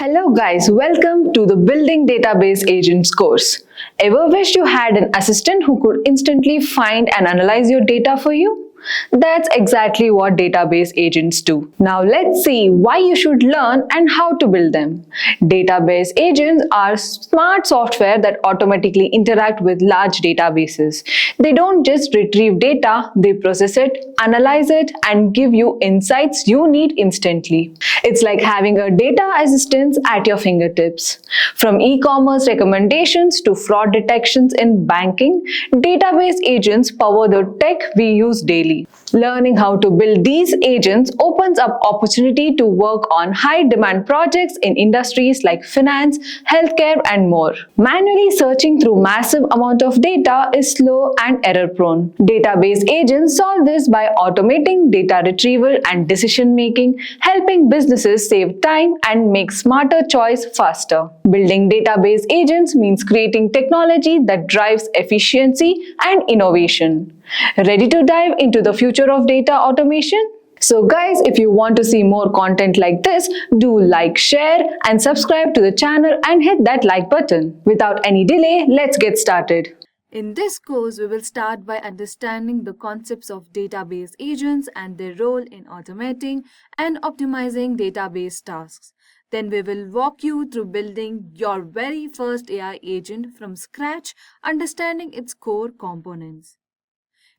Hello guys, welcome to the Building Database Agents course. Ever wished you had an assistant who could instantly find and analyze your data for you? That's exactly what database agents do. Now let's see why you should learn and how to build them. Database agents are smart software that automatically interact with large databases. They don't just retrieve data, they process it, analyze it, and give you insights you need instantly. It's like having a data assistant at your fingertips. From e-commerce recommendations to fraud detections in banking, database agents power the tech we use daily. Learning how to build these agents opens up opportunity to work on high-demand projects in industries like finance, healthcare, and more. Manually searching through massive amount of data is slow and error-prone. Database agents solve this by automating data retrieval and decision-making, helping businesses save time and make smarter choices faster. Building database agents means creating technology that drives efficiency and innovation. Ready to dive into the future of data automation? So guys, if you want to see more content like this, do like, share and subscribe to the channel and hit that like button. Without any delay, let's get started. In this course, we will start by understanding the concepts of database agents and their role in automating and optimizing database tasks. Then we will walk you through building your very first AI agent from scratch, understanding its core components.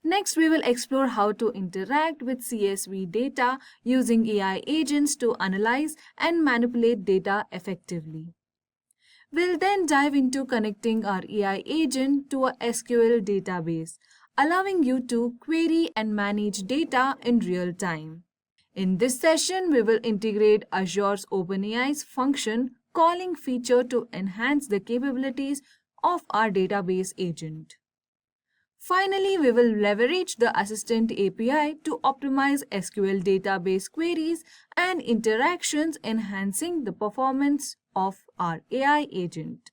Next, we will explore how to interact with CSV data using AI agents to analyze and manipulate data effectively. We'll then dive into connecting our AI agent to a SQL database, allowing you to query and manage data in real time. In this session, we will integrate Azure's OpenAI's function calling feature to enhance the capabilities of our database agent. Finally, we will leverage the Assistant API to optimize SQL database queries and interactions, enhancing the performance of our AI agent.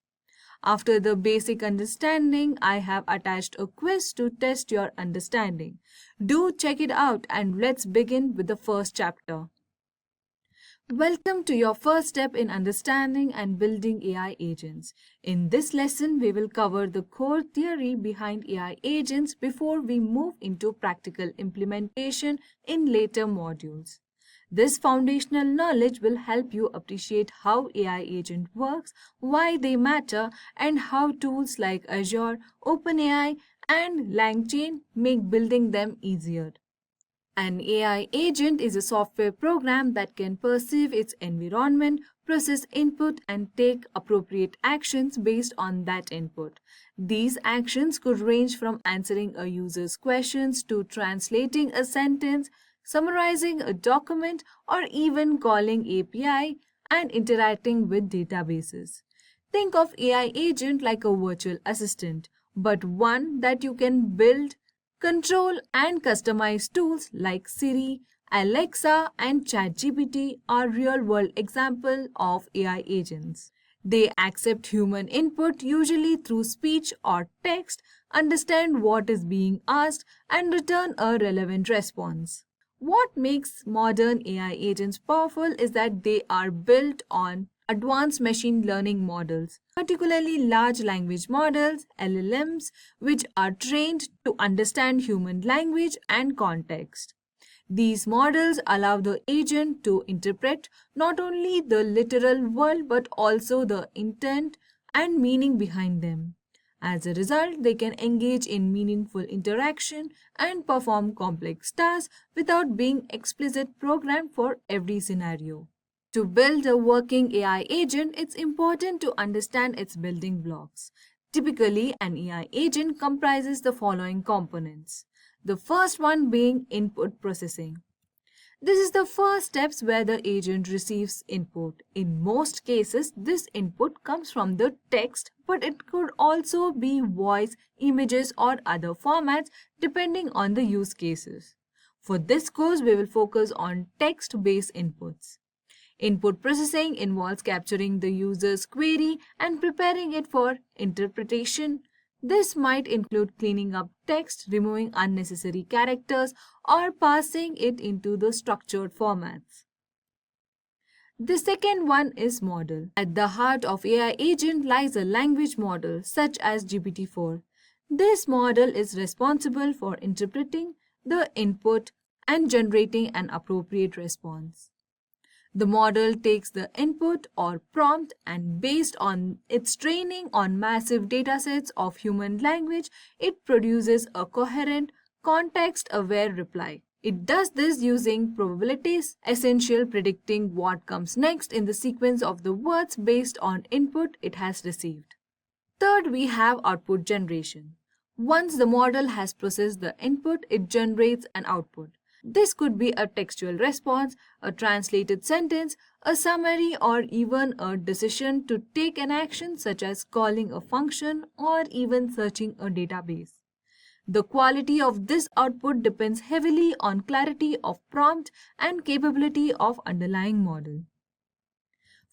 After the basic understanding, I have attached a quiz to test your understanding. Do check it out and let's begin with the first chapter. Welcome to your first step in understanding and building AI agents. In this lesson, we will cover the core theory behind AI agents before we move into practical implementation in later modules. This foundational knowledge will help you appreciate how AI agent works, why they matter, and how tools like Azure, OpenAI, and LangChain make building them easier. An AI agent is a software program that can perceive its environment, process input, and take appropriate actions based on that input. These actions could range from answering a user's questions to translating a sentence, summarizing a document, or even calling API and interacting with databases. Think of AI agent like a virtual assistant, but one that you can build, control and customize. Tools like Siri, Alexa, and ChatGPT are real-world examples of AI agents. They accept human input, usually through speech or text, understand what is being asked, and return a relevant response. What makes modern AI agents powerful is that they are built on advanced machine learning models, particularly large language models, LLMs, which are trained to understand human language and context. These models allow the agent to interpret not only the literal world but also the intent and meaning behind them. As a result, they can engage in meaningful interaction and perform complex tasks without being explicitly programmed for every scenario. To build a working AI agent, it's important to understand its building blocks. Typically, an AI agent comprises the following components. The first one being input processing. This is the first steps where the agent receives input. In most cases, this input comes from the text, but it could also be voice, images, or other formats depending on the use cases. For this course, we will focus on text-based inputs. Input processing involves capturing the user's query and preparing it for interpretation. This might include cleaning up text, removing unnecessary characters, or passing it into the structured formats. The second one is model. At the heart of AI agent lies a language model such as GPT-4. This model is responsible for interpreting the input and generating an appropriate response. The model takes the input or prompt and based on its training on massive datasets of human language, it produces a coherent, context-aware reply. It does this using probabilities, essential predicting what comes next in the sequence of the words based on input it has received. Third, we have output generation. Once the model has processed the input, it generates an output. This could be a textual response, a translated sentence, a summary, or even a decision to take an action such as calling a function or even searching a database. The quality of this output depends heavily on clarity of prompt and capability of underlying model.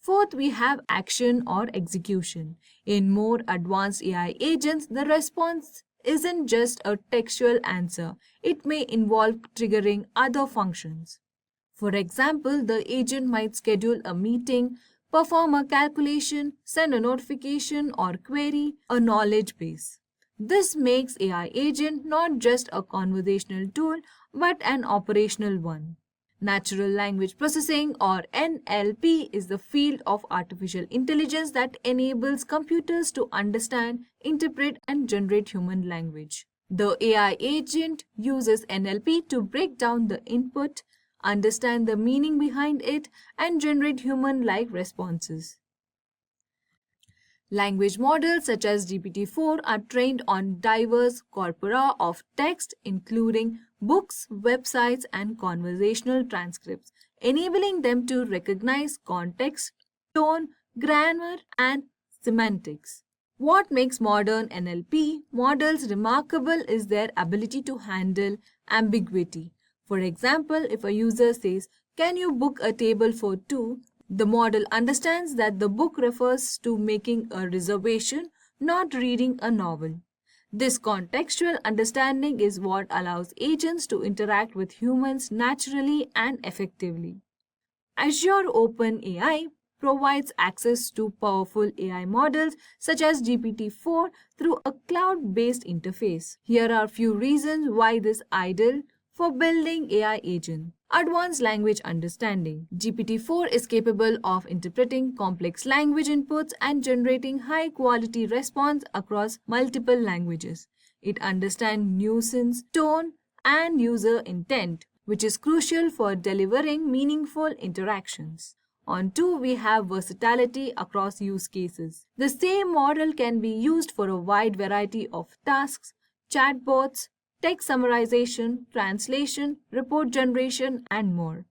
Fourth, we have action or execution. In more advanced AI agents, the response isn't just a textual answer. It may involve triggering other functions. For example, the agent might schedule a meeting, perform a calculation, send a notification, or query a knowledge base. This makes AI agent not just a conversational tool, but an operational one. Natural language processing or NLP is the field of artificial intelligence that enables computers to understand, interpret, and generate human language. The AI agent uses NLP to break down the input, understand the meaning behind it, and generate human-like responses. Language models such as GPT-4 are trained on diverse corpora of text, including books, websites, and conversational transcripts, enabling them to recognize context, tone, grammar, and semantics. What makes modern NLP models remarkable is their ability to handle ambiguity. For example, if a user says, "Can you book a table for two?" the model understands that the book refers to making a reservation, not reading a novel. This contextual understanding is what allows agents to interact with humans naturally and effectively. Azure OpenAI provides access to powerful AI models such as GPT-4 through a cloud-based interface. Here are a few reasons why this is ideal for building AI agent. Advanced language understanding. GPT-4 is capable of interpreting complex language inputs and generating high-quality response across multiple languages. It understands nuance, tone, and user intent, which is crucial for delivering meaningful interactions. On two, we have versatility across use cases. The same model can be used for a wide variety of tasks, chatbots, text summarization, translation, report generation, and more.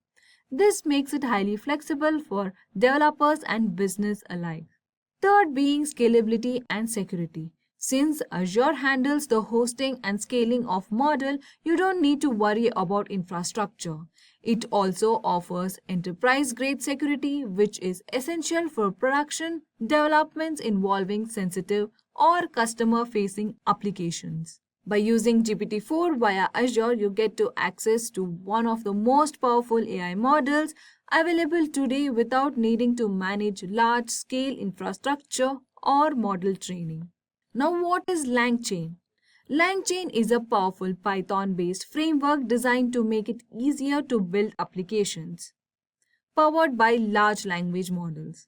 This makes it highly flexible for developers and business alike. Third being scalability and security. Since Azure handles the hosting and scaling of model, you don't need to worry about infrastructure. It also offers enterprise-grade security, which is essential for production developments involving sensitive or customer-facing applications. By using GPT-4 via Azure, you get to access to one of the most powerful AI models available today without needing to manage large-scale infrastructure or model training. Now, what is LangChain? LangChain is a powerful Python-based framework designed to make it easier to build applications, powered by large language models.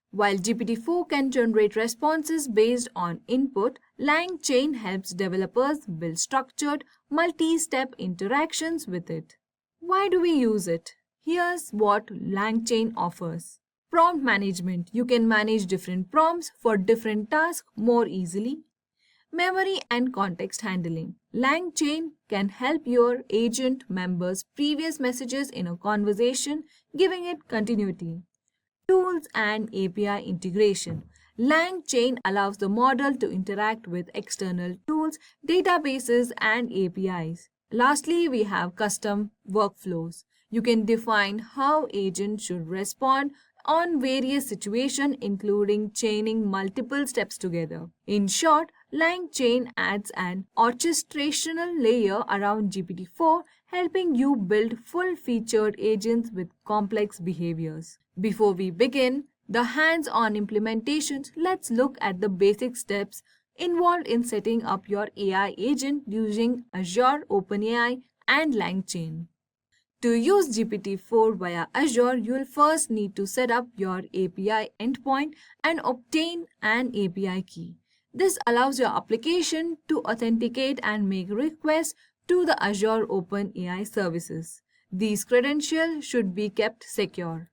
While GPT-4 can generate responses based on input, LangChain helps developers build structured, multi-step interactions with it. Why do we use it? Here's what LangChain offers. Prompt management. You can manage different prompts for different tasks more easily. Memory and context handling. LangChain can help your agent members previous messages in a conversation, giving it continuity. Tools and API integration. LangChain allows the model to interact with external tools, databases, and APIs. Lastly, we have custom workflows. You can define how agents should respond on various situations, including chaining multiple steps together. In short, LangChain adds an orchestrational layer around GPT-4, helping you build full-featured agents with complex behaviors. Before we begin the hands-on implementations, let's look at the basic steps involved in setting up your AI agent using Azure, OpenAI, and LangChain. To use GPT-4 via Azure, you'll first need to set up your API endpoint and obtain an API key. This allows your application to authenticate and make requests to the Azure OpenAI services. These credentials should be kept secure.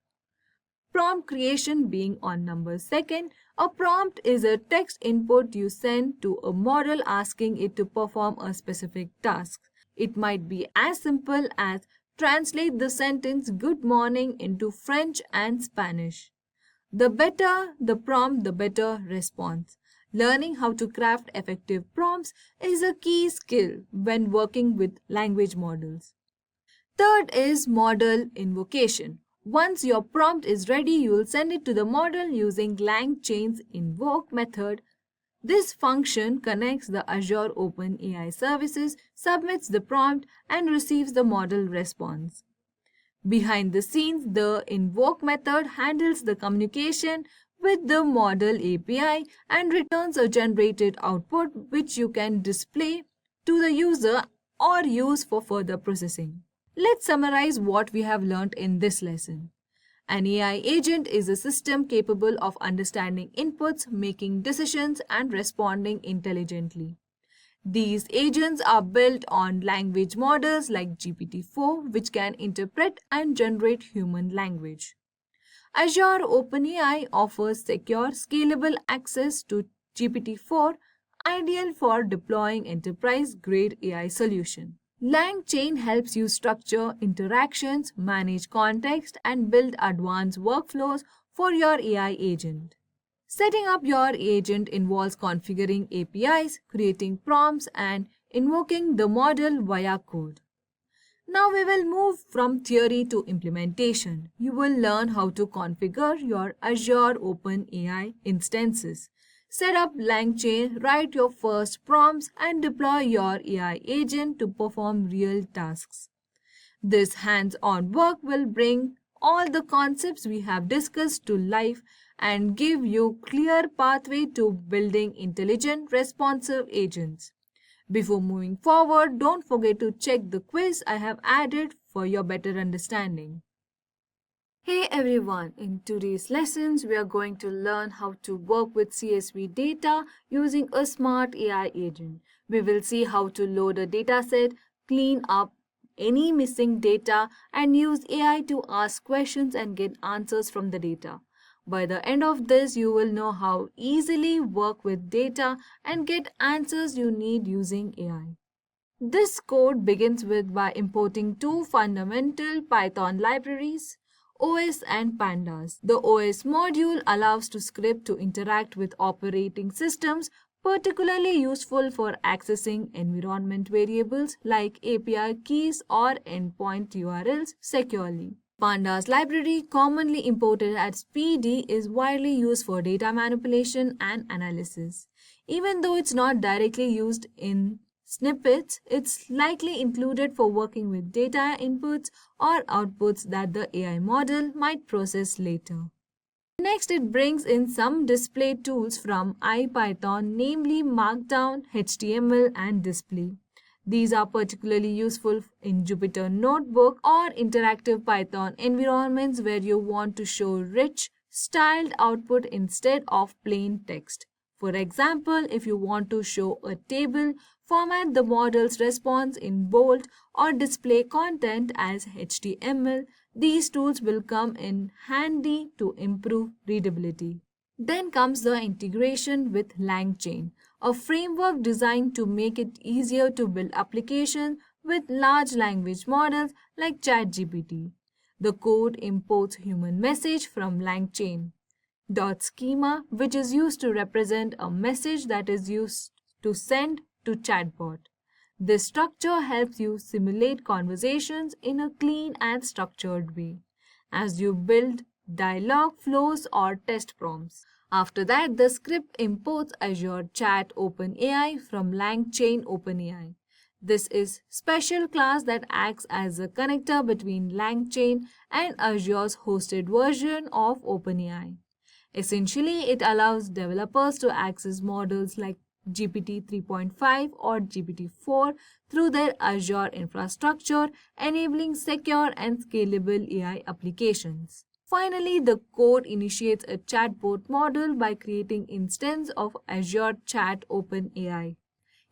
Prompt creation being on number second, a prompt is a text input you send to a model asking it to perform a specific task. It might be as simple as translate the sentence good morning into French and Spanish. The better the prompt, the better response. Learning how to craft effective prompts is a key skill when working with language models. Third is model invocation. Once your prompt is ready, you will send it to the model using LangChain's invoke method. This function connects the Azure OpenAI services, submits the prompt, and receives the model response. Behind the scenes, the invoke method handles the communication with the model API and returns a generated output which you can display to the user or use for further processing. Let's summarize what we have learned in this lesson. An AI agent is a system capable of understanding inputs, making decisions, and responding intelligently. These agents are built on language models like GPT-4, which can interpret and generate human language. Azure OpenAI offers secure, scalable access to GPT-4, ideal for deploying enterprise-grade AI solutions. LangChain helps you structure interactions, manage context, and build advanced workflows for your AI agent. Setting up your agent involves configuring APIs, creating prompts, and invoking the model via code. Now we will move from theory to implementation. You will learn how to configure your Azure OpenAI instances. Set up LangChain, write your first prompts, and deploy your AI agent to perform real tasks. This hands-on work will bring all the concepts we have discussed to life and give you clear pathway to building intelligent, responsive agents. Before moving forward, don't forget to check the quiz I have added for your better understanding. Hey everyone, in today's lessons we are going to learn how to work with CSV data using a smart AI agent. We will see how to load a dataset, clean up any missing data, and use AI to ask questions and get answers from the data. By the end of this, you will know how easily work with data and get answers you need using AI. This code begins with by importing two fundamental Python libraries, OS and Pandas. The OS module allows the script to interact with operating systems, particularly useful for accessing environment variables like API keys or endpoint URLs securely. Pandas library, commonly imported as PD, is widely used for data manipulation and analysis. Even though it's not directly used in snippets, it's likely included for working with data inputs or outputs that the AI model might process later. Next, it brings in some display tools from IPython, namely Markdown, HTML, and Display. These are particularly useful in Jupyter Notebook or interactive Python environments where you want to show rich, styled output instead of plain text. For example, if you want to show a table, format the model's response in bold or display content as HTML. These tools will come in handy to improve readability. Then comes the integration with LangChain, a framework designed to make it easier to build applications with large language models like ChatGPT. The code imports human message from LangChain. .schema, which is used to represent a message that is used to send to chatbot. This structure helps you simulate conversations in a clean and structured way as you build dialogue flows or test prompts. After that, the script imports Azure Chat OpenAI from LangChain OpenAI. This is special class that acts as a connector between LangChain and Azure's hosted version of OpenAI. Essentially, it allows developers to access models like GPT 3.5 or GPT 4 through their Azure infrastructure, enabling secure and scalable AI applications. Finally, the code initiates a chatbot model by creating instance of Azure Chat OpenAI.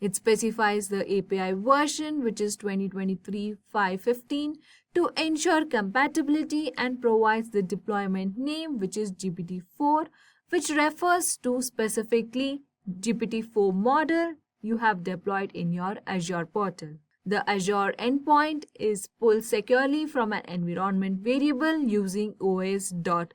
It specifies the API version, which is 2023-515, to ensure compatibility and provides the deployment name, which is GPT-4, which refers to specifically GPT-4 model you have deployed in your Azure portal. The Azure endpoint is pulled securely from an environment variable using os.getEnv,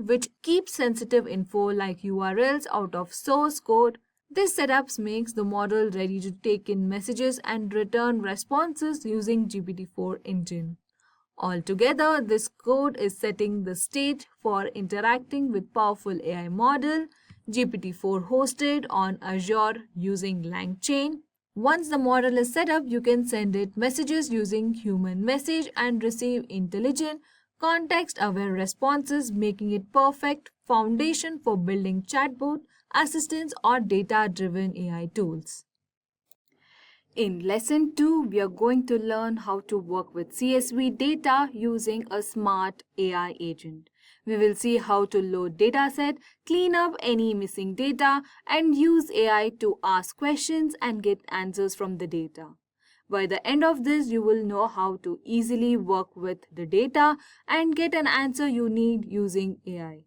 which keeps sensitive info like URLs out of source code. This setup makes the model ready to take in messages and return responses using GPT-4 engine. Altogether, this code is setting the stage for interacting with powerful AI model GPT-4 hosted on Azure using LangChain. Once the model is set up, you can send it messages using human message and receive intelligent, context-aware responses, making it perfect foundation for building chatbot, assistants, or data-driven AI tools. In lesson 2, we are going to learn how to work with CSV data using a smart AI agent. We will see how to load dataset, clean up any missing data, and use AI to ask questions and get answers from the data. By the end of this, you will know how to easily work with the data and get an answer you need using AI.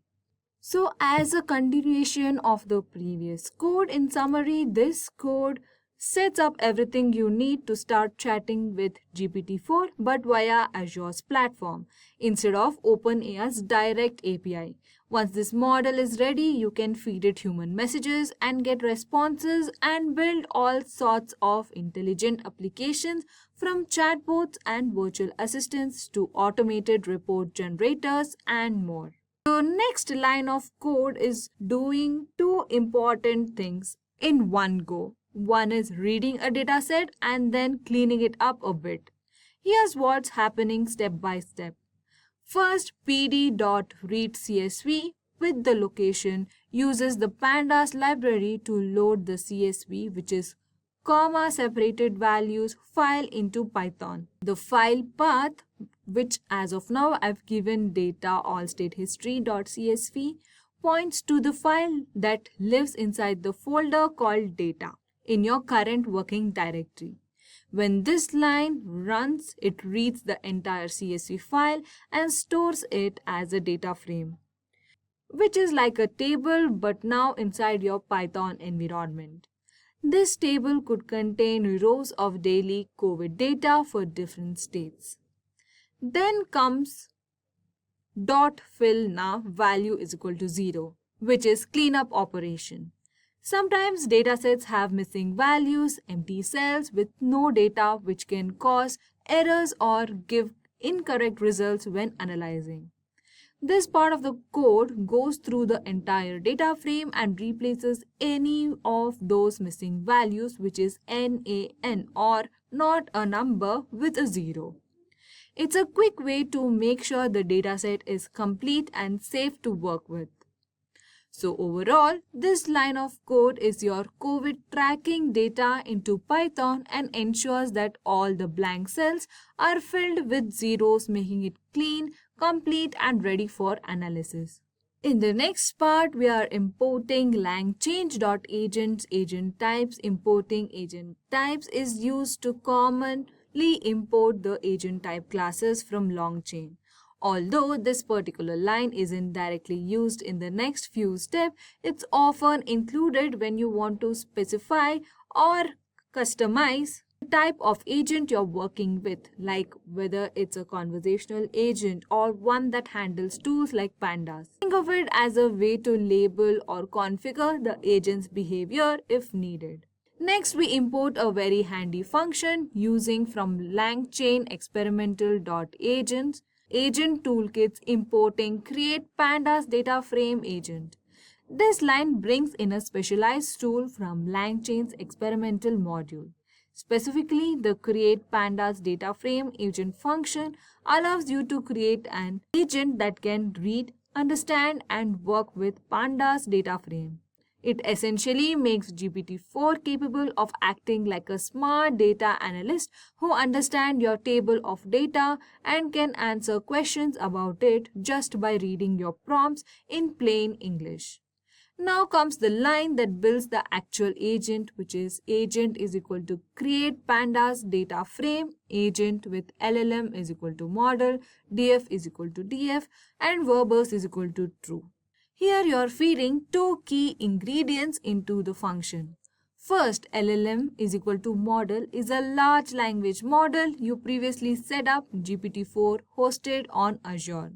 So as a continuation of the previous code, in summary, this code sets up everything you need to start chatting with GPT-4 but via Azure's platform instead of OpenAI's direct API. Once this model is ready, you can feed it human messages and get responses and build all sorts of intelligent applications from chatbots and virtual assistants to automated report generators and more. The next line of code is doing two important things in one go. One is reading a dataset and then cleaning it up a bit. Here's what's happening step by step. First, pd.readCSV with the location uses the pandas library to load the CSV, which is comma separated values file into Python. The file path, which as of now I've given data allstatehistory.csv, points to the file that lives inside the folder called data in your current working directory. When this line runs, it reads the entire CSV file and stores it as a data frame, which is like a table but now inside your Python environment. This table could contain rows of daily COVID data for different states. Then comes .fill now value is equal to 0, which is cleanup operation. Sometimes datasets have missing values, empty cells with no data, which can cause errors or give incorrect results when analyzing. This part of the code goes through the entire data frame and replaces any of those missing values, which is NaN or not a number, with a 0. It's a quick way to make sure the dataset is complete and safe to work with. So overall, this line of code is your COVID tracking data into Python and ensures that all the blank cells are filled with zeros, making it clean, complete, and ready for analysis. In the next part, we are importing langchange.agents agent types. Importing agent types is used to commonly import the agent type classes from LangChain. Although this particular line isn't directly used in the next few steps, it's often included when you want to specify or customize the type of agent you're working with, like whether it's a conversational agent or one that handles tools like pandas. Think of it as a way to label or configure the agent's behavior if needed. Next, we import a very handy function using from LangChain experimental.agents. Agent toolkits importing create pandas data frame agent. This line brings in a specialized tool from LangChain's experimental module. Specifically, the Create Pandas Data Frame agent function allows you to create an agent that can read, understand, and work with Pandas data frame. It essentially makes GPT-4 capable of acting like a smart data analyst who understands your table of data and can answer questions about it just by reading your prompts in plain English. Now comes the line that builds the actual agent, which is agent is equal to create pandas data frame agent with LLM is equal to model, df is equal to df, and verbose is equal to true. Here you are feeding two key ingredients into the function. First, LLM is equal to model is a large language model you previously set up GPT-4 hosted on Azure.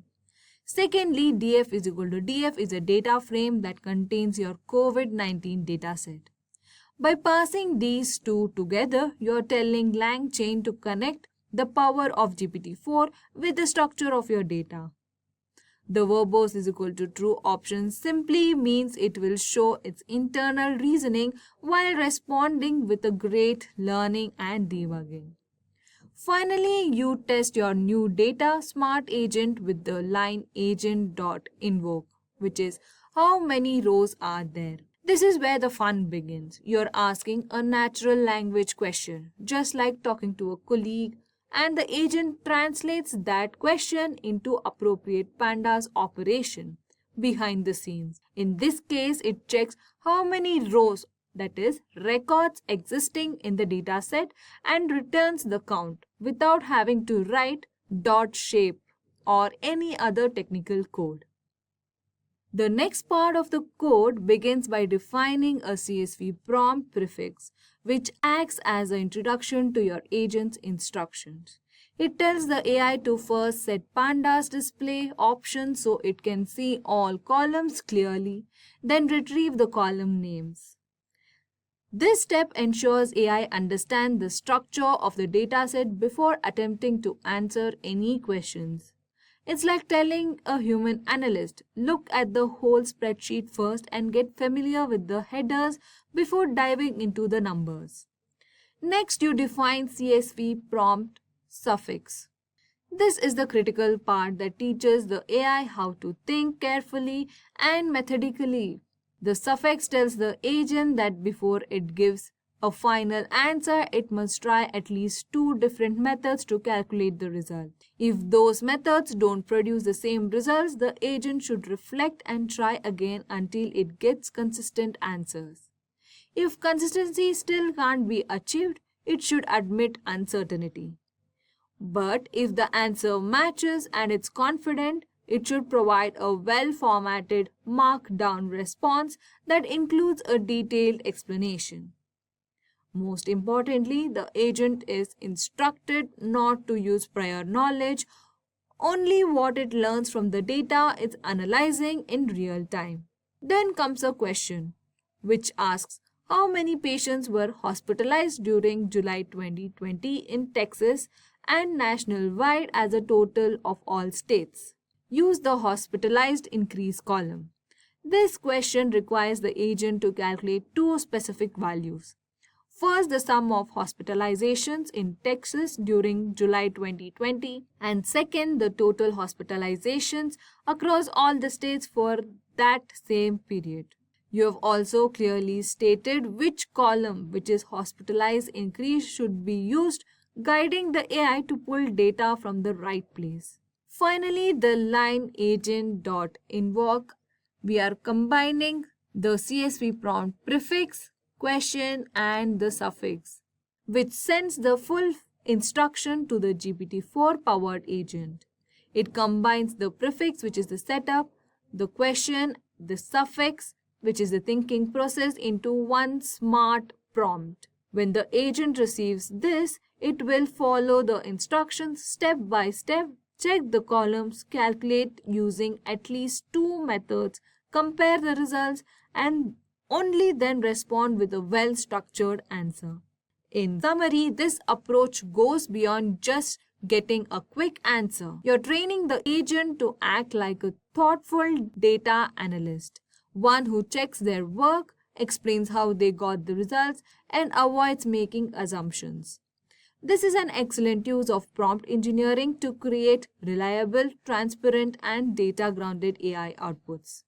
Secondly, df is equal to df is a data frame that contains your COVID-19 dataset. By passing these two together, you are telling LangChain to connect the power of GPT-4 with the structure of your data. The verbose is equal to true option simply means it will show its internal reasoning while responding with a great learning and debugging. Finally, you test your new data smart agent with the line agent.invoke, which is how many rows are there. This is where the fun begins. You're asking a natural language question, just like talking to a colleague, and the agent translates that question into appropriate pandas operation behind the scenes. In this case, it checks how many rows, that is, records existing in the dataset, and returns the count without having to write dot shape or any other technical code. The next part of the code begins by defining a CSV prompt prefix, which acts as an introduction to your agent's instructions. It tells the AI to first set pandas display option so it can see all columns clearly, then retrieve the column names. This step ensures AI understands the structure of the dataset before attempting to answer any questions. It's like telling a human analyst, look at the whole spreadsheet first and get familiar with the headers before diving into the numbers. Next, you define CSV prompt suffix. This is the critical part that teaches the AI how to think carefully and methodically. The suffix tells the agent that before it gives a final answer, it must try at least two different methods to calculate the result. If those methods don't produce the same results, the agent should reflect and try again until it gets consistent answers. If consistency still can't be achieved, it should admit uncertainty. But if the answer matches and it's confident, it should provide a well-formatted markdown response that includes a detailed explanation. Most importantly, the agent is instructed not to use prior knowledge, only what it learns from the data it's analyzing in real time. Then comes a question, which asks how many patients were hospitalized during July 2020 in Texas and nationwide as a total of all states. Use the hospitalized increase column. This question requires the agent to calculate two specific values. First, the sum of hospitalizations in Texas during July 2020, and second, the total hospitalizations across all the states for that same period. You have also clearly stated which column, which is hospitalized increase, should be used, guiding the AI to pull data from the right place. Finally, the line agent.invoke, we are combining the CSV prompt prefix, question, and the suffix, which sends the full instruction to the GPT-4 powered agent. It combines the prefix, which is the setup, the question, the suffix, which is the thinking process, into one smart prompt. When the agent receives this, it will follow the instructions step by step, check the columns, calculate using at least two methods, compare the results, and only then respond with a well-structured answer. In summary, this approach goes beyond just getting a quick answer. You're training the agent to act like a thoughtful data analyst, one who checks their work, explains how they got the results, and avoids making assumptions. This is an excellent use of prompt engineering to create reliable, transparent, and data grounded AI outputs.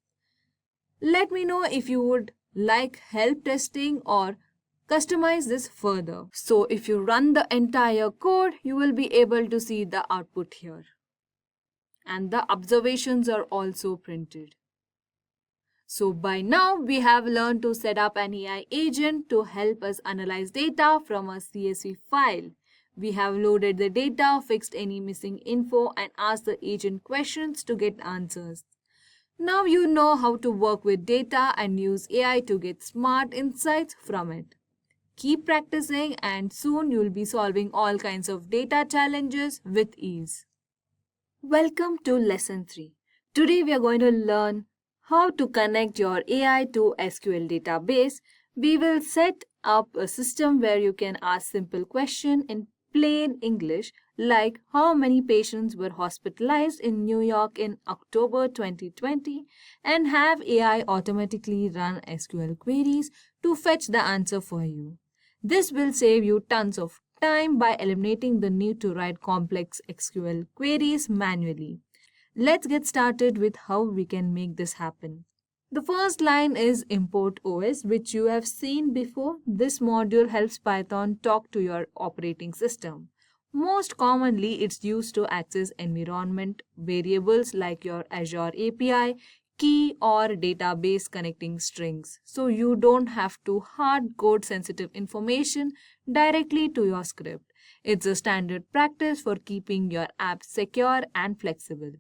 Let me know if you would like help testing or customize this further. So, if you run the entire code, you will be able to see the output here. And the observations are also printed. So by now, we have learned to set up an AI agent to help us analyze data from a CSV file. We have loaded the data, fixed any missing info, and asked the agent questions to get answers. Now you know how to work with data and use AI to get smart insights from it. Keep practicing, and soon you'll be solving all kinds of data challenges with ease. Welcome to Lesson 3. Today we are going to learn how to connect your AI to SQL database. We will set up a system where you can ask simple questions in plain English like how many patients were hospitalized in New York in October 2020 and have AI automatically run SQL queries to fetch the answer for you. This will save you tons of time by eliminating the need to write complex SQL queries manually. Let's get started with how we can make this happen. The first line is import OS, which you have seen before. This module helps Python talk to your operating system. Most commonly, it's used to access environment variables like your Azure API, key, or database connecting strings. So you don't have to hard code sensitive information directly to your script. It's a standard practice for keeping your app secure and flexible.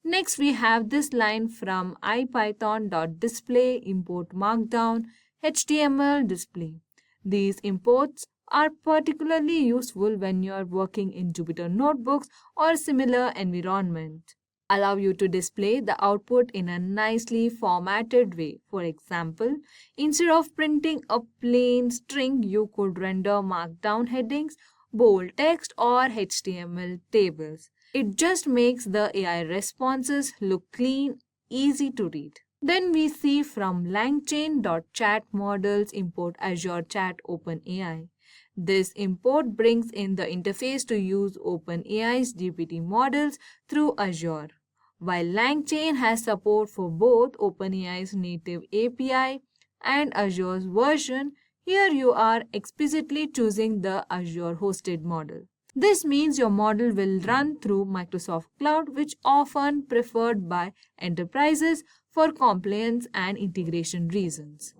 Next, we have this line from ipython.display import markdown HTML display. These imports are particularly useful when you are working in Jupyter notebooks or similar environment. Allow you to display the output in a nicely formatted way. For example, instead of printing a plain string, you could render markdown headings, bold text, or HTML tables. It just makes the AI responses look clean, easy to read. Then we see from langchain.chat models import Azure Chat OpenAI. This import brings in the interface to use OpenAI's GPT models through Azure. While LangChain has support for both OpenAI's native API and Azure's version, here you are explicitly choosing the Azure hosted model. This means your model will run through Microsoft Cloud, which often preferred by enterprises for compliance and integration reasons.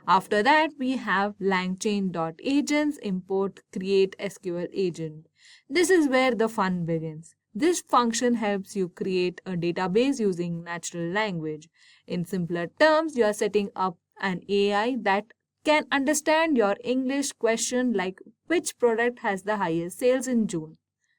After that, we have langchain.agents import create SQL agent. This is where the fun begins. This function helps you create a database using natural language. In simpler terms, you are setting up an AI that can understand your English question like which product has the highest sales in June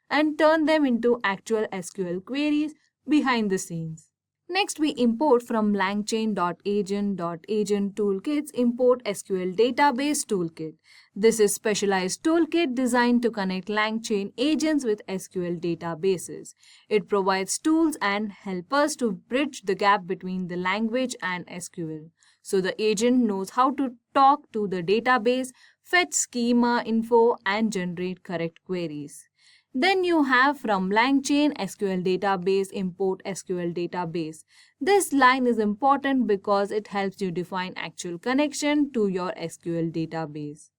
and turn them into actual SQL queries behind the scenes. Next, we import from langchain.agent.agent toolkits import SQL Database toolkit. This is specialized toolkit designed to connect LangChain agents with SQL databases. It provides tools and helpers to bridge the gap between the language and SQL. So the agent knows how to talk to the database, fetch schema info, and generate correct queries. Then you have from LangChain SQL Database import SQL Database. This line is important because it helps you define actual connection to your SQL database.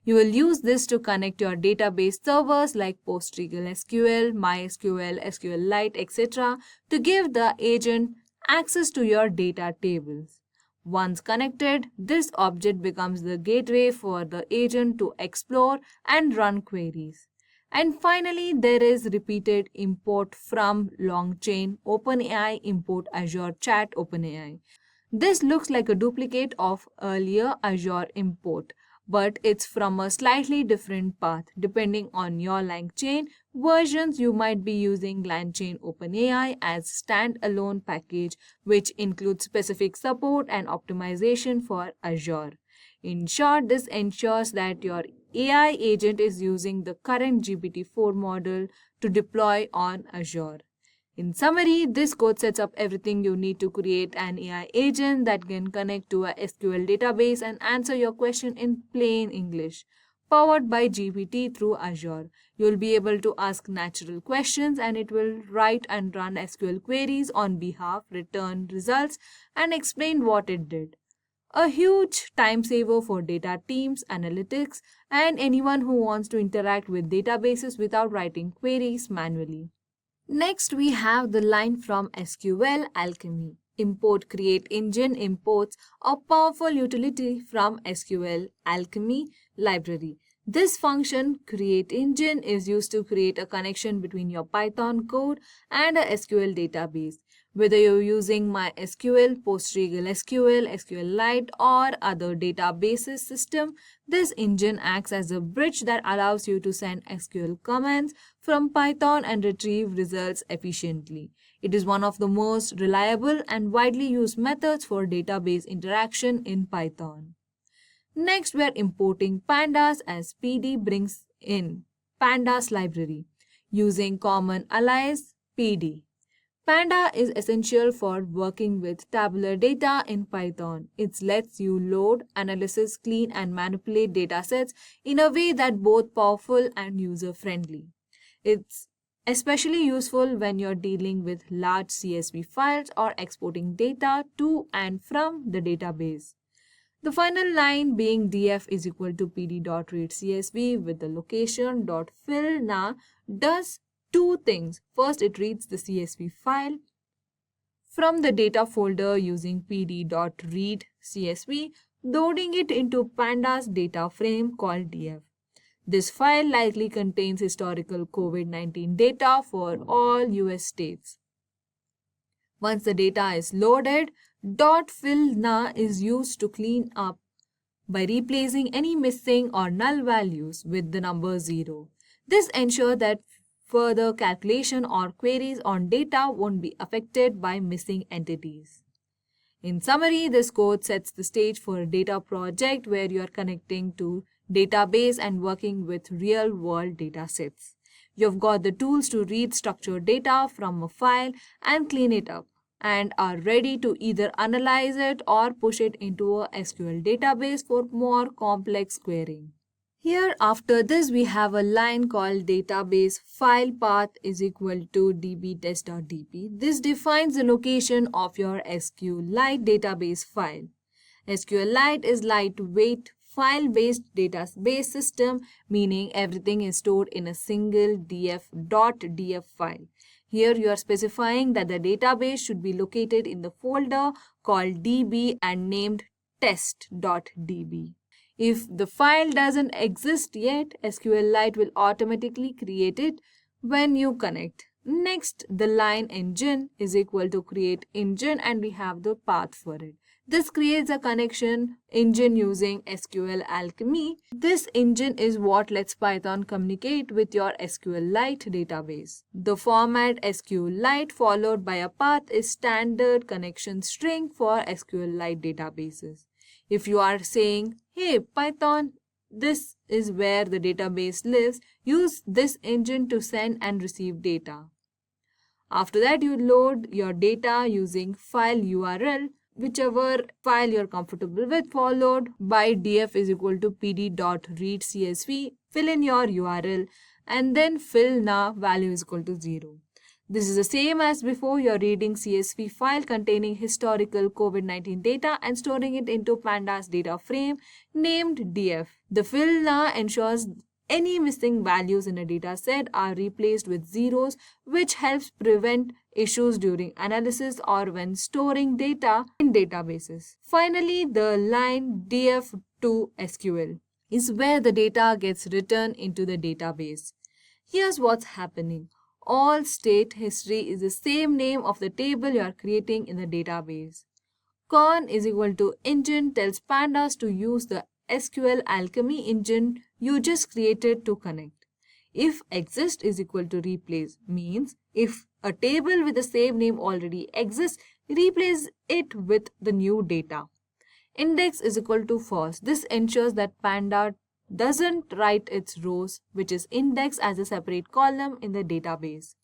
You will use this to connect your database servers like PostgreSQL, MySQL, SQLite, etc. to give the agent access to your data tables. Once connected, this object becomes the gateway for the agent to explore and run queries. And finally, there is repeated import from LangChain OpenAI import Azure Chat OpenAI. This looks like a duplicate of earlier Azure import, but it's from a slightly different path. Depending on your LangChain versions, you might be using LangChain OpenAI as standalone package, which includes specific support and optimization for Azure. In short, this ensures that your AI agent is using the current GPT-4 model to deploy on Azure. In summary, this code sets up everything you need to create an AI agent that can connect to a SQL database and answer your question in plain English. Powered by GPT through Azure, you'll be able to ask natural questions and it will write and run SQL queries on behalf, return results, and explain what it did. A huge time saver for data teams, analytics, and anyone who wants to interact with databases without writing queries manually. Next, we have the line from SQL Alchemy. Import Create Engine imports a powerful utility from SQL Alchemy library. This function, Create Engine, is used to create a connection between your Python code and a SQL database. Whether you're using MySQL, PostgreSQL, SQLite, or other databases system, this engine acts as a bridge that allows you to send SQL commands from Python and retrieve results efficiently. It is one of the most reliable and widely used methods for database interaction in Python. Next, we are importing pandas as PD brings in pandas library using common alias PD. Panda is essential for working with tabular data in Python. It lets you load, analyze, clean, and manipulate datasets in a way that's both powerful and user-friendly. It's especially useful when you're dealing with large CSV files or exporting data to and from the database. The final line being df is equal to pd.readcsv with the location.fill does two things. First, it reads the CSV file from the data folder using pd.readcsv, loading it into pandas data frame called df. This file likely contains historical COVID-19 data for all US states. Once the data is loaded, .fill is used to clean up by replacing any missing or null values with the number 0. This ensures that further calculation or queries on data won't be affected by missing entities. In summary, this code sets the stage for a data project where you are connecting to database and working with real-world data sets. You've got the tools to read structured data from a file and clean it up, and are ready to either analyze it or push it into a SQL database for more complex querying. Here, after this, we have a line called database file path is equal to dbtest.db. This defines the location of your SQLite database file. SQLite is lightweight file-based database system, meaning everything is stored in a single df.df file. Here you are specifying that the database should be located in the folder called db and named test.db. If the file doesn't exist yet, SQLite will automatically create it when you connect. Next, the line engine is equal to create engine and we have the path for it. This creates a connection engine using SQL Alchemy. This engine is what lets Python communicate with your SQLite database. The format SQLite followed by a path is standard connection string for SQLite databases. If you are saying, hey Python, this is where the database lives, use this engine to send and receive data. After that, you load your data using file URL, whichever file you're comfortable with, followed by df is equal to pd.readcsv, fill in your URL, and then fill value is equal to 0. This is the same as before. You're reading CSV file containing historical COVID-19 data and storing it into pandas data frame named df. The fill ensures any missing values in a data set are replaced with zeros, which helps prevent issues during analysis or when storing data in databases. Finally, the line df to SQL is where the data gets written into the database. Here's what's happening. All state history is the same name of the table you are creating in the database. Con is equal to engine tells pandas to use the SQL Alchemy engine you just created to connect. If exist is equal to replace means if a table with the same name already exists, replace it with the new data. Index is equal to false. This ensures that Panda doesn't write its rows, which is indexed as a separate column in the database.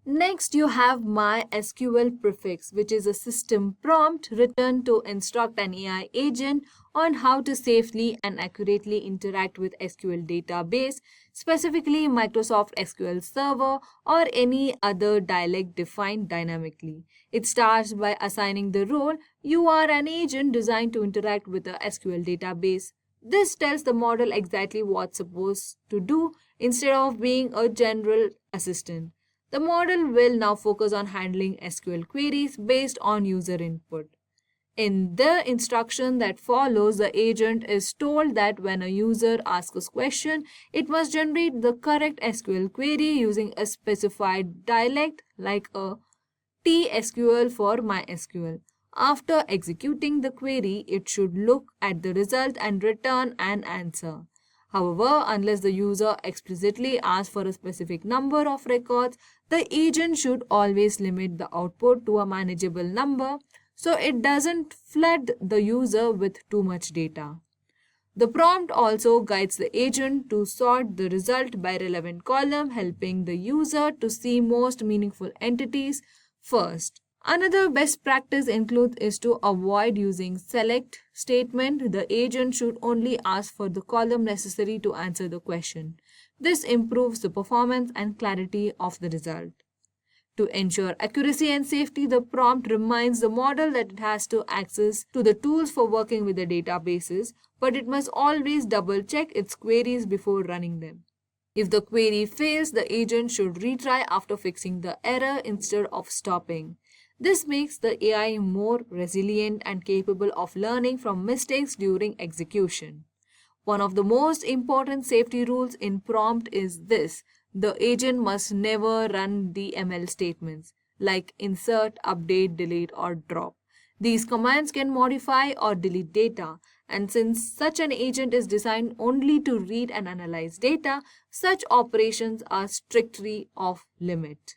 Next, you have MySQL prefix, which is a system prompt written to instruct an AI agent on how to safely and accurately interact with SQL database, specifically Microsoft SQL Server or any other dialect defined dynamically. It starts by assigning the role you are an agent designed to interact with a SQL database. This tells the model exactly what's supposed to do instead of being a general assistant. The model will now focus on handling SQL queries based on user input. In the instruction that follows, the agent is told that when a user asks a question, it must generate the correct SQL query using a specified dialect like a TSQL for MySQL. After executing the query, it should look at the result and return an answer. However, unless the user explicitly asks for a specific number of records, the agent should always limit the output to a manageable number so it doesn't flood the user with too much data. The prompt also guides the agent to sort the result by relevant column, helping the user to see most meaningful entities first. Another best practice includes is to avoid using select statement. The agent should only ask for the column necessary to answer the question. This improves the performance and clarity of the result. To ensure accuracy and safety, the prompt reminds the model that it has to access to the tools for working with the databases, but it must always double check its queries before running them. If the query fails, the agent should retry after fixing the error instead of stopping. This makes the AI more resilient and capable of learning from mistakes during execution. One of the most important safety rules in prompt is this: the agent must never run DML statements like insert, update, delete, or drop. These commands can modify or delete data, and since such an agent is designed only to read and analyze data, such operations are strictly off limit.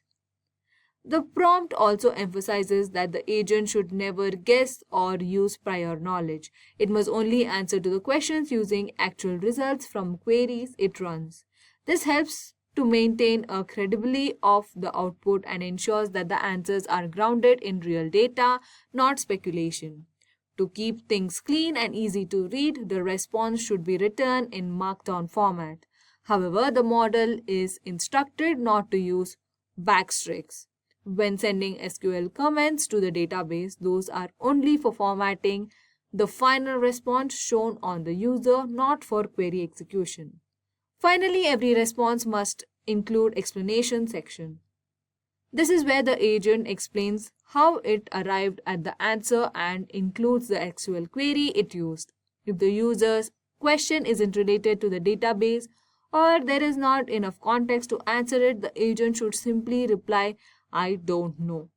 The prompt also emphasizes that the agent should never guess or use prior knowledge. It must only answer to the questions using actual results from queries it runs. This helps to maintain a credibility of the output and ensures that the answers are grounded in real data, not speculation. To keep things clean and easy to read, the response should be written in Markdown format. However, the model is instructed not to use backstreaks. When sending SQL comments to the database, those are only for formatting the final response shown on the user, not for query execution. Finally, every response must include explanation section. This is where the agent explains how it arrived at the answer and includes the actual query it used. If the user's question isn't related to the database or there is not enough context to answer it, the agent should simply reply, "I don't know."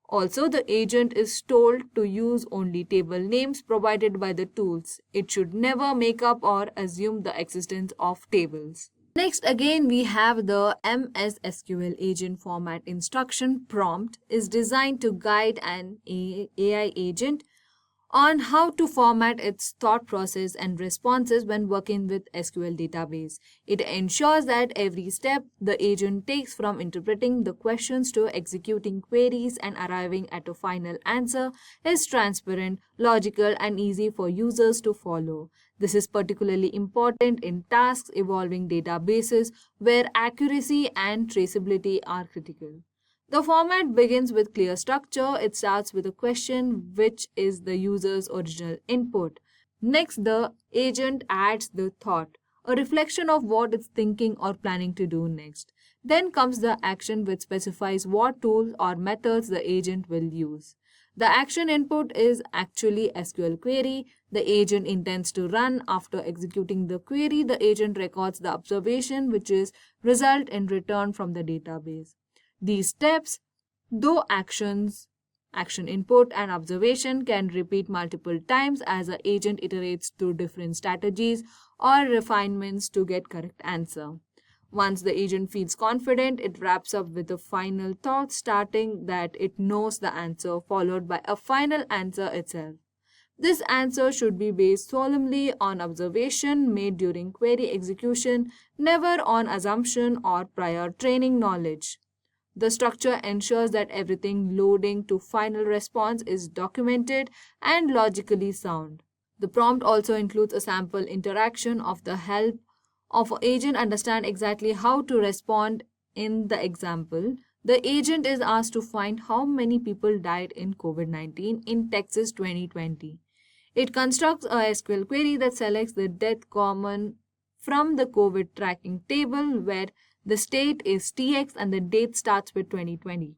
Also, the agent is told to use only table names provided by the tools. It should never make up or assume the existence of tables. Next, again, we have the MS agent format instruction prompt is designed to guide an AI agent on how to format its thought process and responses when working with SQL database. It ensures that every step the agent takes from interpreting the questions to executing queries and arriving at a final answer is transparent, logical, and easy for users to follow. This is particularly important in tasks involving databases where accuracy and traceability are critical. The format begins with clear structure. It starts with a question, which is the user's original input. Next, the agent adds the thought, a reflection of what it's thinking or planning to do next. Then comes the action, which specifies what tools or methods the agent will use. The action input is actually SQL query the agent intends to run. After executing the query, the agent records the observation, which is result in return from the database. These steps, though action input and observation, can repeat multiple times as the agent iterates through different strategies or refinements to get correct answer. Once the agent feels confident, it wraps up with a final thought starting that it knows the answer, followed by a final answer itself. This answer should be based solemnly on observation made during query execution, never on assumption or prior training knowledge. The structure ensures that everything loading to final response is documented and logically sound. The prompt also includes a sample interaction of the help of an agent understand exactly how to respond in the example. The agent is asked to find how many people died in COVID-19 in Texas 2020. It constructs a SQL query that selects the death common from the COVID tracking table where the state is TX and the date starts with 2020.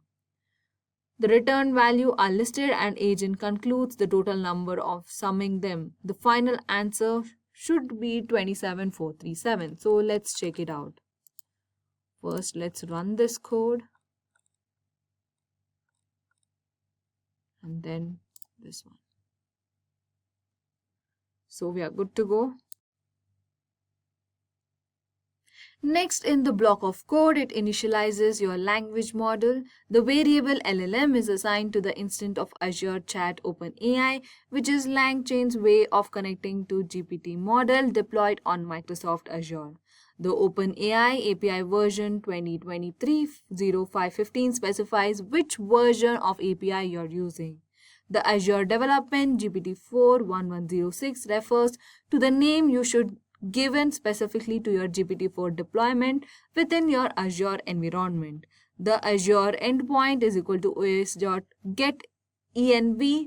The return value are listed and agent concludes the total number of summing them. The final answer should be 27437. So let's check it out. First, let's run this code. And then this one. So we are good to go. Next, in the block of code, it initializes your language model. The variable LLM is assigned to the instance of Azure Chat OpenAI, which is LangChain's way of connecting to GPT model deployed on Microsoft Azure. The OpenAI API version 2023-0515 specifies which version of API you're using. The Azure Development GPT-4 1106 refers to the name you should given specifically to your GPT-4 deployment within your Azure environment. The Azure endpoint is equal to os.getEnv,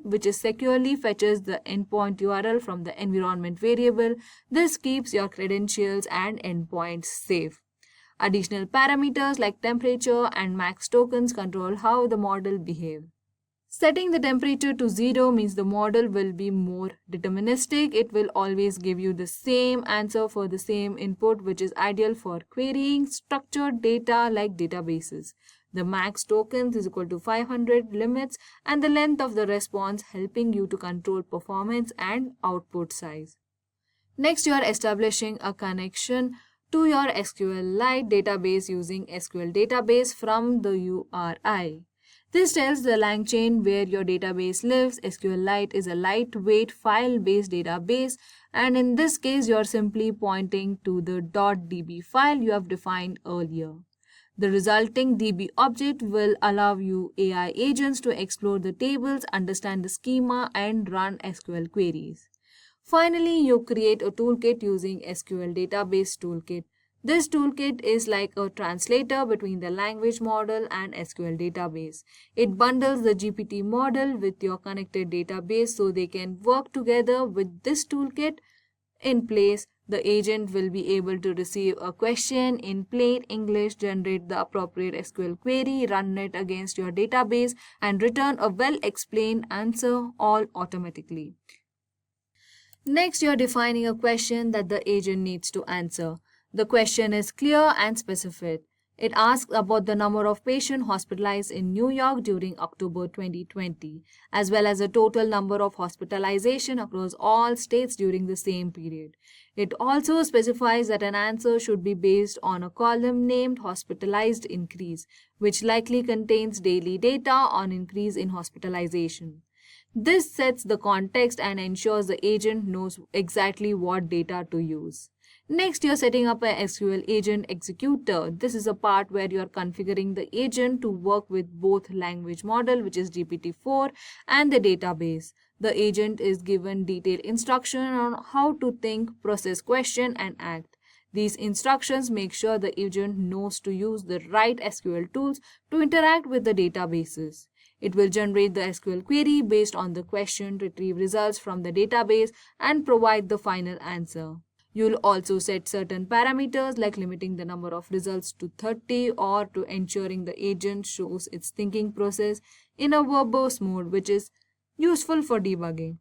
which is securely fetches the endpoint URL from the environment variable. This keeps your credentials and endpoints safe. Additional parameters like temperature and max tokens control how the model behaves. Setting the temperature to 0 means the model will be more deterministic. It will always give you the same answer for the same input, which is ideal for querying structured data like databases. The max tokens is equal to 500 limits and the length of the response, helping you to control performance and output size. Next, you are establishing a connection to your SQLite database using SQL Database from the URI. This tells the LangChain where your database lives. SQLite is a lightweight file-based database, and in this case, you are simply pointing to the .db file you have defined earlier. The resulting DB object will allow you AI agents to explore the tables, understand the schema, and run SQL queries. Finally, you create a toolkit using SQL Database Toolkit. This toolkit is like a translator between the language model and SQL database. It bundles the GPT model with your connected database so they can work together. With this toolkit in place, the agent will be able to receive a question in plain English, generate the appropriate SQL query, run it against your database, and return a well-explained answer all automatically. Next, you are defining a question that the agent needs to answer. The question is clear and specific. It asks about the number of patients hospitalized in New York during October 2020, as well as the total number of hospitalization across all states during the same period. It also specifies that an answer should be based on a column named hospitalized increase, which likely contains daily data on increase in hospitalization. This sets the context and ensures the agent knows exactly what data to use. Next, you're setting up an SQL agent executor. This is a part where you're configuring the agent to work with both language model, which is GPT-4, and the database. The agent is given detailed instruction on how to think, process question, and act. These instructions make sure the agent knows to use the right SQL tools to interact with the databases. It will generate the SQL query based on the question, retrieve results from the database, and provide the final answer. You'll also set certain parameters like limiting the number of results to 30 or to ensuring the agent shows its thinking process in a verbose mode, which is useful for debugging.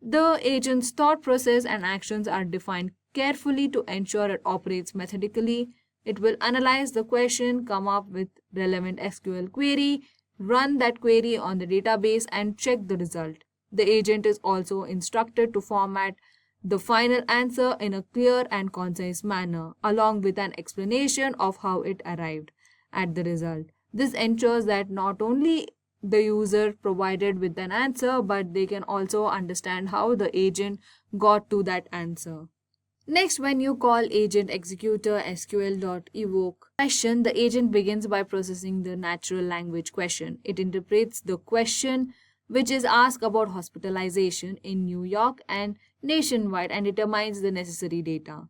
The agent's thought process and actions are defined carefully to ensure it operates methodically. It will analyze the question, come up with relevant SQL query, run that query on the database, and check the result. The agent is also instructed to format the final answer in a clear and concise manner, along with an explanation of how it arrived at the result. This ensures that not only the user provided with an answer, but they can also understand how the agent got to that answer. Next, when you call agent executor sql.evoke question, the agent begins by processing the natural language question. It interprets the question which is asked about hospitalization in New York and nationwide and determines the necessary data.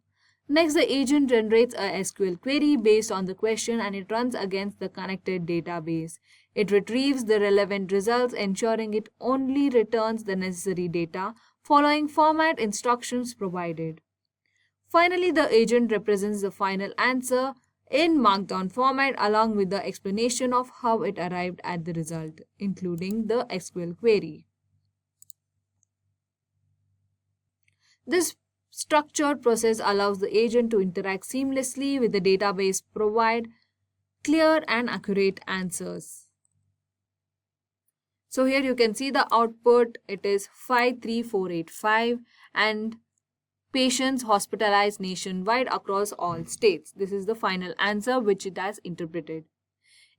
Next, the agent generates a SQL query based on the question and it runs against the connected database. It retrieves the relevant results, ensuring it only returns the necessary data following format instructions provided. Finally, the agent represents the final answer in Markdown format along with the explanation of how it arrived at the result, including the SQL query. This structured process allows the agent to interact seamlessly with the database, provide clear and accurate answers. So here you can see the output. It is 53485 and patients hospitalized nationwide across all states. This is the final answer which it has interpreted.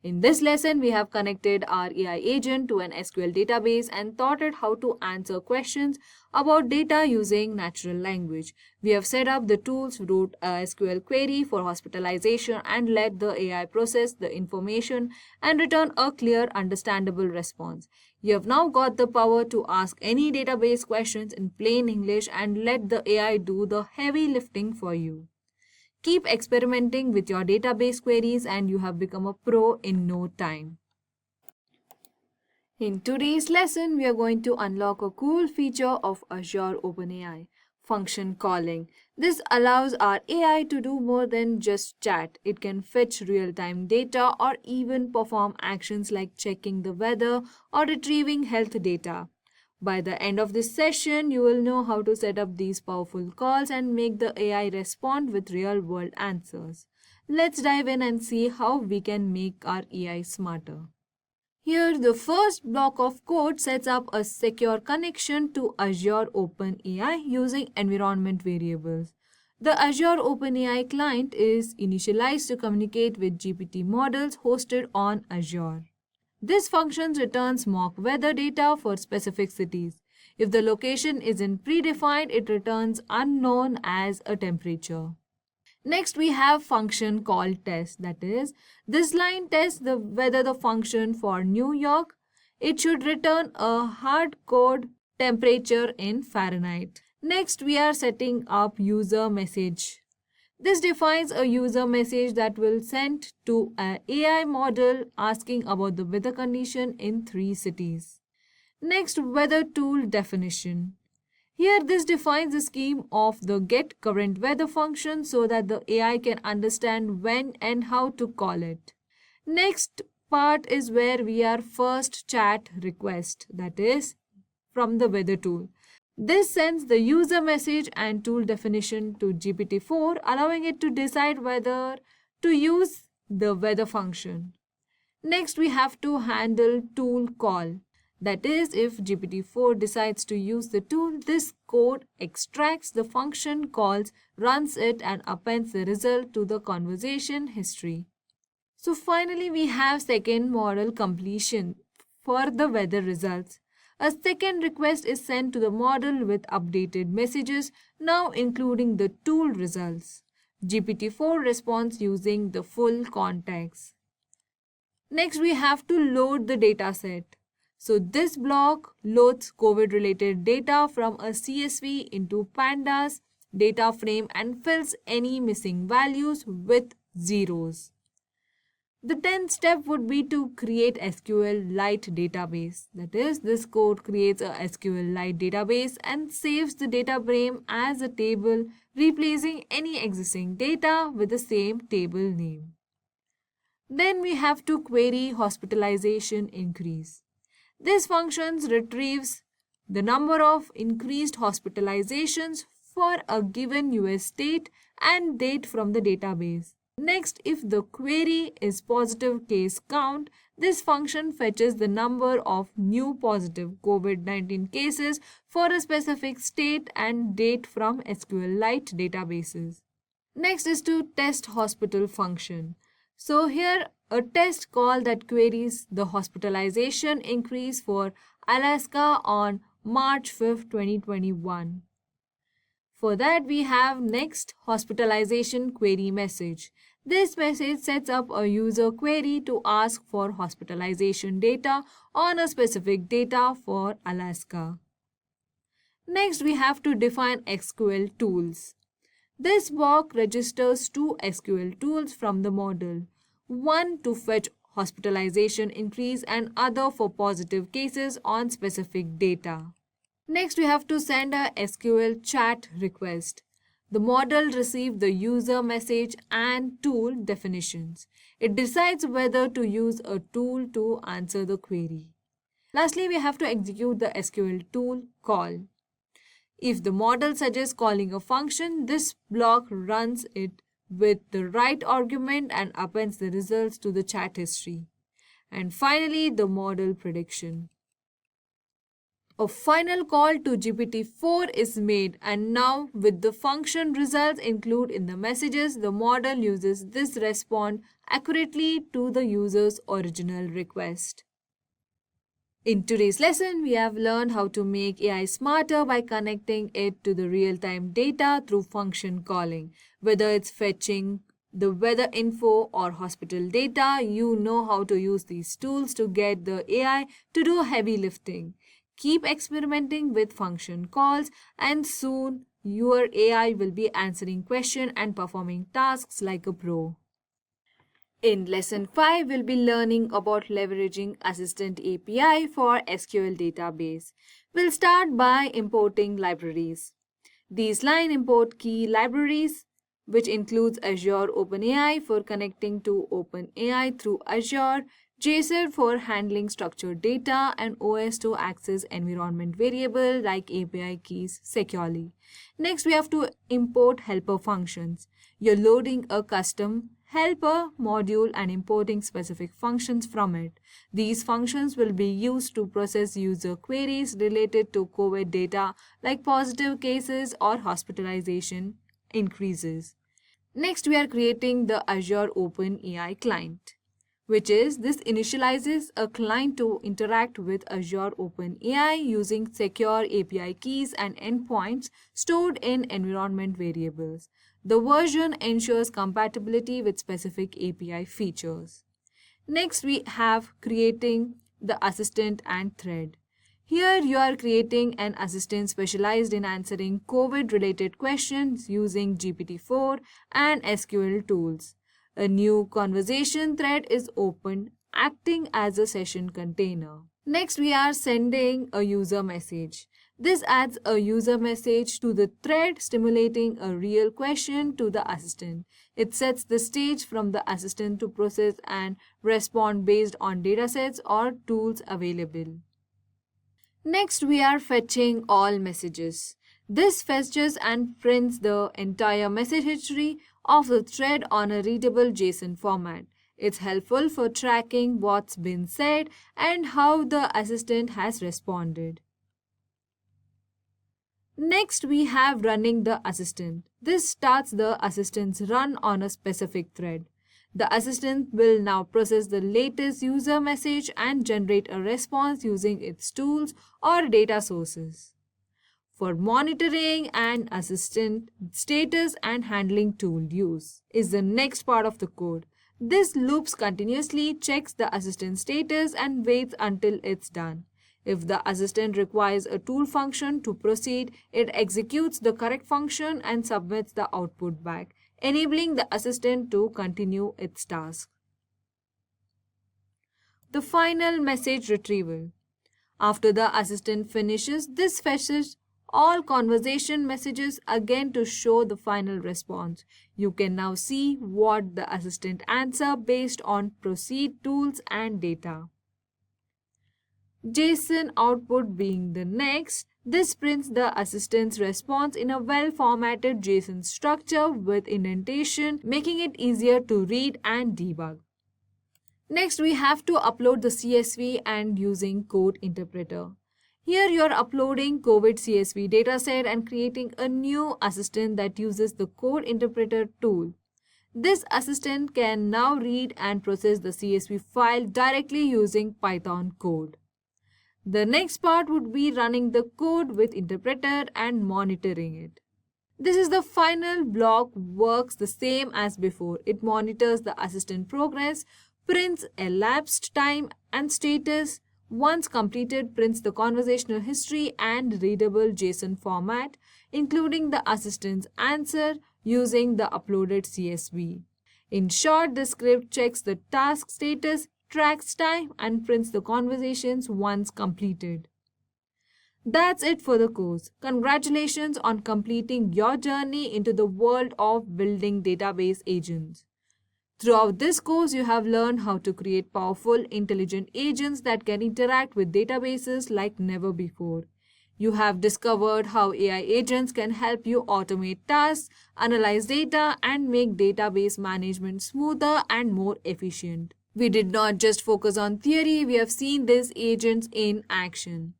In this lesson, we have connected our AI agent to an SQL database and taught it how to answer questions about data using natural language. We have set up the tools, wrote a SQL query for hospitalization and let the AI process the information and return a clear, understandable response. You have now got the power to ask any database questions in plain English and let the AI do the heavy lifting for you. Keep experimenting with your database queries and you have become a pro in no time. In today's lesson, we are going to unlock a cool feature of Azure OpenAI, function calling. This allows our AI to do more than just chat. It can fetch real-time data or even perform actions like checking the weather or retrieving health data. By the end of this session, you will know how to set up these powerful calls and make the AI respond with real-world answers. Let's dive in and see how we can make our AI smarter. Here, the first block of code sets up a secure connection to Azure OpenAI using environment variables. The Azure OpenAI client is initialized to communicate with GPT models hosted on Azure. This function returns mock weather data for specific cities. If the location isn't predefined, it returns unknown as a temperature. Next, we have function called test. That is, this line tests whether the function for New York, it should return a hard code temperature in Fahrenheit. Next, we are setting up user message. This defines a user message that will send to an AI model asking about the weather condition in 3 cities. Next, weather tool definition. Here, this defines the scheme of the get current weather function so that the AI can understand when and how to call it. Next part is where we are first chat request, that is from the weather tool. This sends the user message and tool definition to GPT-4, allowing it to decide whether to use the weather function. Next, we have to handle tool call. That is, if GPT-4 decides to use the tool, this code extracts the function calls, runs it, and appends the result to the conversation history. So finally, we have second model completion for the weather results. A second request is sent to the model with updated messages, now including the tool results. GPT-4 responds using the full context. Next, we have to load the dataset. So this block loads COVID-related data from a CSV into Pandas data frame and fills any missing values with zeros. The 10th step would be to create SQLite database. That is, this code creates a SQLite database and saves the data frame as a table, replacing any existing data with the same table name. Then we have to query hospitalization increase. This function retrieves the number of increased hospitalizations for a given US state and date from the database. Next, if the query is positive case count, this function fetches the number of new positive COVID-19 cases for a specific state and date from SQLite databases. Next is to test hospital function. So here, a test call that queries the hospitalization increase for Alaska on March 5, 2021. For that, we have next hospitalization query message. This message sets up a user query to ask for hospitalization data on a specific data for Alaska. Next, we have to define SQL tools. This block registers two SQL tools from the model, one to fetch hospitalization increase and other for positive cases on specific data. Next, we have to send a SQL chat request. The model receives the user message and tool definitions. It decides whether to use a tool to answer the query. Lastly, we have to execute the SQL tool call. If the model suggests calling a function, this block runs it with the right argument and appends the results to the chat history. And finally, the model prediction. A final call to GPT-4 is made, and now with the function results included in the messages, the model uses this respond accurately to the user's original request. In today's lesson, we have learned how to make AI smarter by connecting it to the real-time data through function calling. Whether it's fetching the weather info or hospital data, you know how to use these tools to get the AI to do heavy lifting. Keep experimenting with function calls, and soon your AI will be answering questions and performing tasks like a pro. In Lesson 5, we'll be learning about leveraging Assistant API for SQL Database. We'll start by importing libraries. These line import key libraries, which includes Azure OpenAI for connecting to OpenAI through Azure, JSON for handling structured data, and OS to access environment variable like API keys securely. Next, we have to import helper functions. You're loading a custom helper module and importing specific functions from it. These functions will be used to process user queries related to COVID data like positive cases or hospitalization increases. Next, we are creating the Azure OpenAI client, which is this initializes a client to interact with Azure OpenAI using secure API keys and endpoints stored in environment variables. The version ensures compatibility with specific API features. Next, we have creating the assistant and thread. Here you are creating an assistant specialized in answering COVID-related questions using GPT-4 and SQL tools. A new conversation thread is opened, acting as a session container. Next, we are sending a user message. This adds a user message to the thread, stimulating a real question to the assistant. It sets the stage from the assistant to process and respond based on datasets or tools available. Next, we are fetching all messages. This fetches and prints the entire message history of the thread on a readable JSON format. It's helpful for tracking what's been said and how the assistant has responded. Next, we have running the assistant. This starts the assistant's run on a specific thread. The assistant will now process the latest user message and generate a response using its tools or data sources. For monitoring and assistant status and handling tool use is the next part of the code. This loops continuously checks the assistant status and waits until it's done. If the assistant requires a tool function to proceed, it executes the correct function and submits the output back, enabling the assistant to continue its task. The final message retrieval. After the assistant finishes, this fetches all conversation messages again to show the final response. You can now see what the assistant answered based on proceed tools and data. JSON output being the next, this prints the assistant's response in a well-formatted JSON structure with indentation, making it easier to read and debug. Next, we have to upload the CSV and using code interpreter. Here you are uploading COVID CSV dataset and creating a new assistant that uses the code interpreter tool. This assistant can now read and process the CSV file directly using Python code. The next part would be running the code with interpreter and monitoring it. This is the final block, works the same as before. It monitors the assistant progress, prints elapsed time and status. Once completed, prints the conversational history and readable JSON format, including the assistant's answer using the uploaded CSV. In short, the script checks the task status, tracks time, and prints the conversations once completed. That's it for the course. Congratulations on completing your journey into the world of building database agents. Throughout this course, you have learned how to create powerful, intelligent agents that can interact with databases like never before. You have discovered how AI agents can help you automate tasks, analyze data, and make database management smoother and more efficient. We did not just focus on theory, we have seen these agents in action.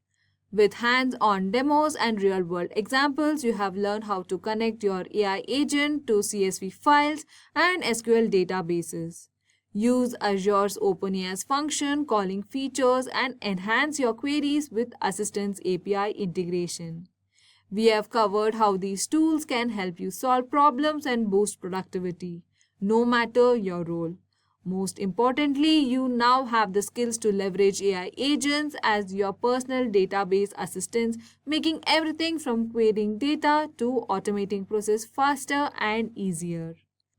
With hands-on demos and real-world examples, you have learned how to connect your AI agent to CSV files and SQL databases. Use Azure's OpenAI function calling features and enhance your queries with Assistant's API integration. We have covered how these tools can help you solve problems and boost productivity, no matter your role. Most importantly, you now have the skills to leverage AI agents as your personal database assistants, making everything from querying data to automating process faster and easier.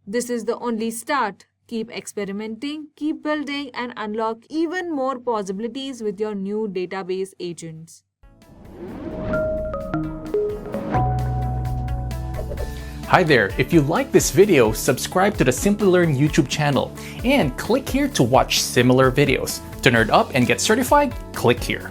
This is the only start. Keep experimenting, keep building, and unlock even more possibilities with your new database agents. Hi there, if you like this video, subscribe to the Simplilearn YouTube channel and click here to watch similar videos. To nerd up and get certified, click here.